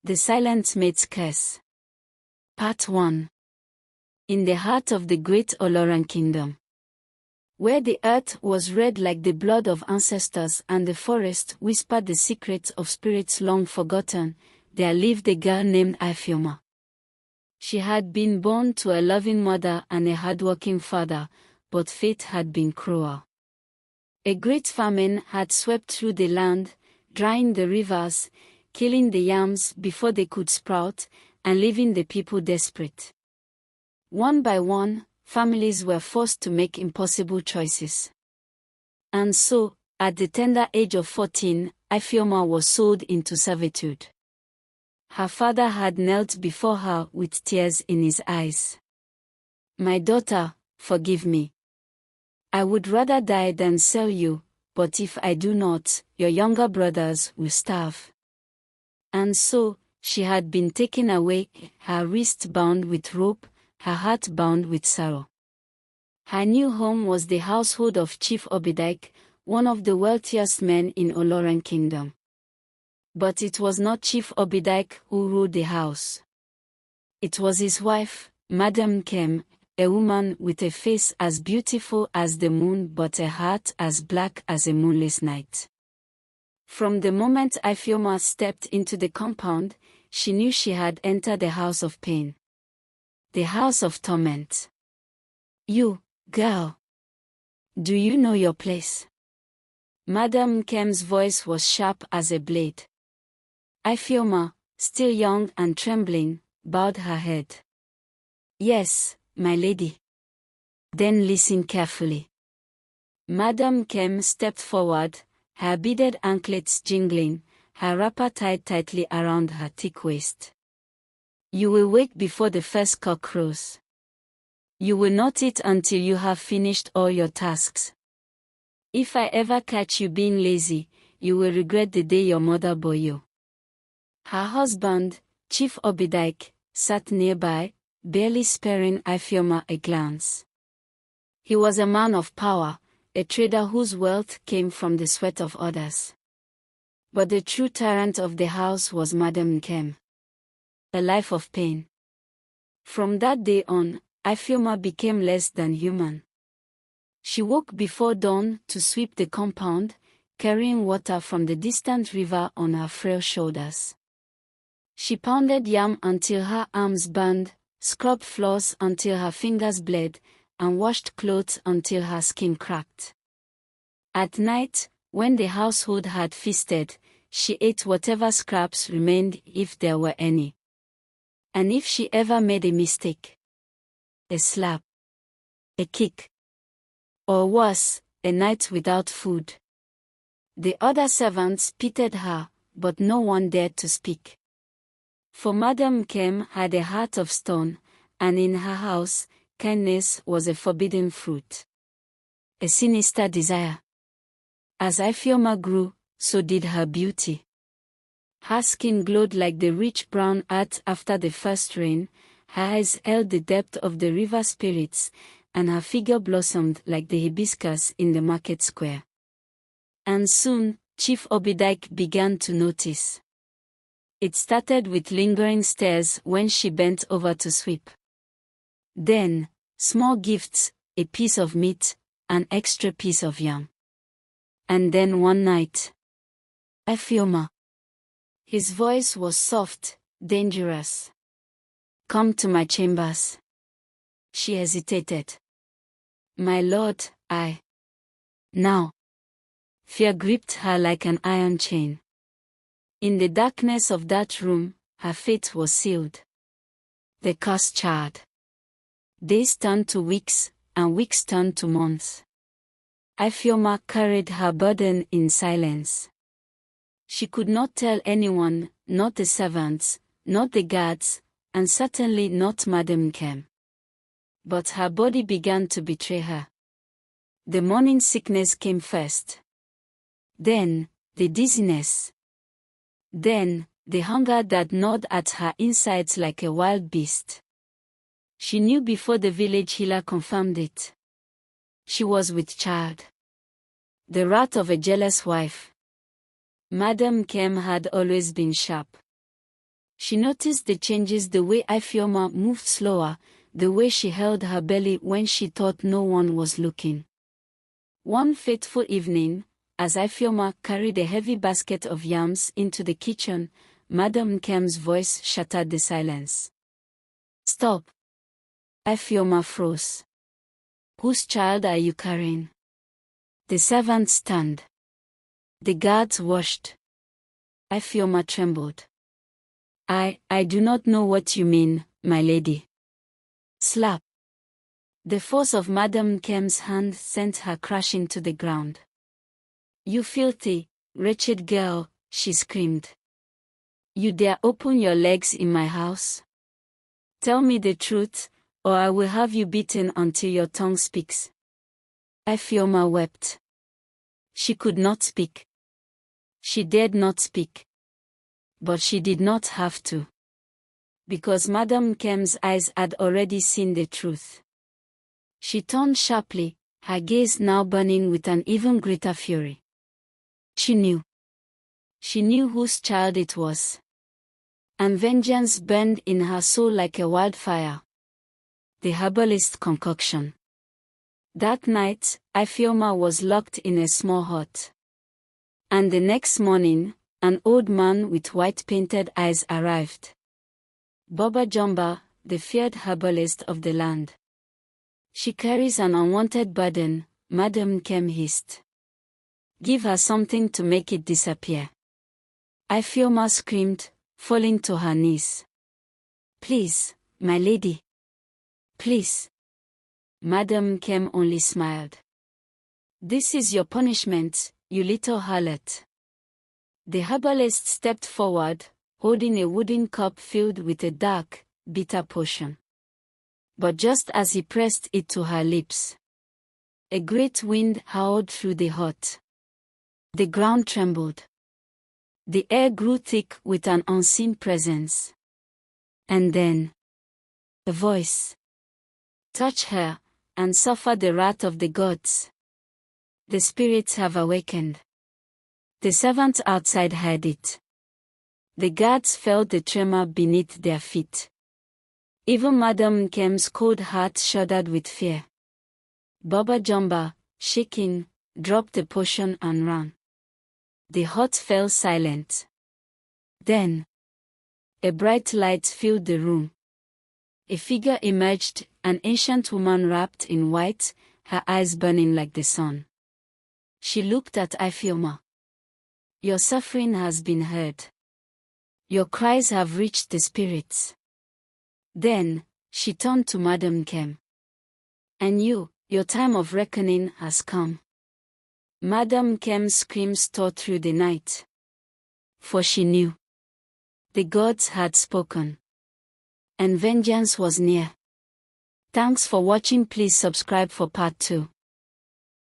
The Silent Maid's Curse. Part 1. In the heart of the great Olorun Kingdom, where the earth was red like the blood of ancestors and the forest whispered the secrets of spirits long forgotten, there lived a girl named Ifeoma. She had been born to a loving mother and a hardworking father, but fate had been cruel. A great famine had swept through the land, drying the rivers, killing the yams before they could sprout, and leaving the people desperate. One by one, families were forced to make impossible choices. And so, at the tender age of 14, Ifeoma was sold into servitude. Her father had knelt before her with tears in his eyes. "My daughter, forgive me. I would rather die than sell you, but if I do not, your younger brothers will starve." And so, she had been taken away, her wrist bound with rope, her heart bound with sorrow. Her new home was the household of Chief Obidike, one of the wealthiest men in Olorun Kingdom. But it was not Chief Obidike who ruled the house. It was his wife, Madam Kem, a woman with a face as beautiful as the moon but a heart as black as a moonless night. From the moment Ifeoma stepped into the compound, she knew she had entered the house of pain. The house of torment. "You, girl. Do you know your place?" Madam Kem's voice was sharp as a blade. Ifeoma, still young and trembling, bowed her head. "Yes, my lady." "Then listen carefully." Madam Kem stepped forward, her beaded anklets jingling, her wrapper tied tightly around her thick waist. "You will wake before the first cock crows. You will not eat until you have finished all your tasks. If I ever catch you being lazy, you will regret the day your mother bore you." Her husband, Chief Obidike, sat nearby, barely sparing Ifeoma a glance. He was a man of power, a trader whose wealth came from the sweat of others. But the true tyrant of the house was Madam Kem. A life of pain. From that day on, Ifeoma became less than human. She woke before dawn to sweep the compound, carrying water from the distant river on her frail shoulders. She pounded yam until her arms burned, scrubbed floors until her fingers bled, and washed clothes until her skin cracked. At night, when the household had feasted, she ate whatever scraps remained if there were any. And if she ever made a mistake, a slap, a kick, or worse, a night without food, the other servants pitied her, but no one dared to speak. For Madam Kem had a heart of stone, and in her house, kindness was a forbidden fruit. A sinister desire. As Ifeoma grew, so did her beauty. Her skin glowed like the rich brown earth after the first rain, her eyes held the depth of the river spirits, and her figure blossomed like the hibiscus in the market square. And soon, Chief Obidike began to notice. It started with lingering stares when she bent over to sweep. Then, small gifts, a piece of meat, an extra piece of yam. And then one night, "Ifeoma." His voice was soft, dangerous. "Come to my chambers." She hesitated. "My lord, I..." Now. Fear gripped her like an iron chain. In the darkness of that room, her fate was sealed. The curse charred. Days turned to weeks, and weeks turned to months. Ifeoma carried her burden in silence. She could not tell anyone, not the servants, not the guards, and certainly not Madam Kem. But her body began to betray her. The morning sickness came first. Then, the dizziness. Then, the hunger that gnawed at her insides like a wild beast. She knew before the village healer confirmed it. She was with child. The wrath of a jealous wife. Madam Kem had always been sharp. She noticed the changes, the way Ifeoma moved slower, the way she held her belly when she thought no one was looking. One fateful evening, as Ifeoma carried a heavy basket of yams into the kitchen, Madam Nkem's voice shattered the silence. "Stop!" Ifeoma froze. "Whose child are you carrying?" The servants stand. The guards watched. Ifeoma trembled. I do not know what you mean, my lady." Slap. The force of Madam Nkem's hand sent her crashing to the ground. "You filthy, wretched girl," she screamed. "You dare open your legs in my house? Tell me the truth, or I will have you beaten until your tongue speaks." Ifeoma wept. She could not speak. She dared not speak. But she did not have to. Because Madam Nkem's eyes had already seen the truth. She turned sharply, her gaze now burning with an even greater fury. She knew. She knew whose child it was. And vengeance burned in her soul like a wildfire. The herbalist concoction. That night, Ifeoma was locked in a small hut. And the next morning, an old man with white painted eyes arrived. Baba Jumba, the feared herbalist of the land. "She carries an unwanted burden," Madam Nkem hissed. "Give her something to make it disappear." Ifeoma screamed, falling to her knees. "Please, my lady. Please." Madam Nkem only smiled. "This is your punishment, you little harlot." The herbalist stepped forward, holding a wooden cup filled with a dark, bitter potion. But just as he pressed it to her lips, a great wind howled through the hut. The ground trembled. The air grew thick with an unseen presence. And then, a voice. "Touch her, and suffer the wrath of the gods. The spirits have awakened." The servants outside heard it. The guards felt the tremor beneath their feet. Even Madam Nkem's cold heart shuddered with fear. Baba Jumba, shaking, dropped the potion and ran. The hut fell silent. Then, a bright light filled the room. A figure emerged, an ancient woman wrapped in white, her eyes burning like the sun. She looked at Ifeoma. "Your suffering has been heard. Your cries have reached the spirits." Then, she turned to Madam Nkem. "And you, your time of reckoning has come." Madam Nkem's screams tore through the night. For she knew. The gods had spoken. And vengeance was near. Thanks for watching. Please subscribe for part 2.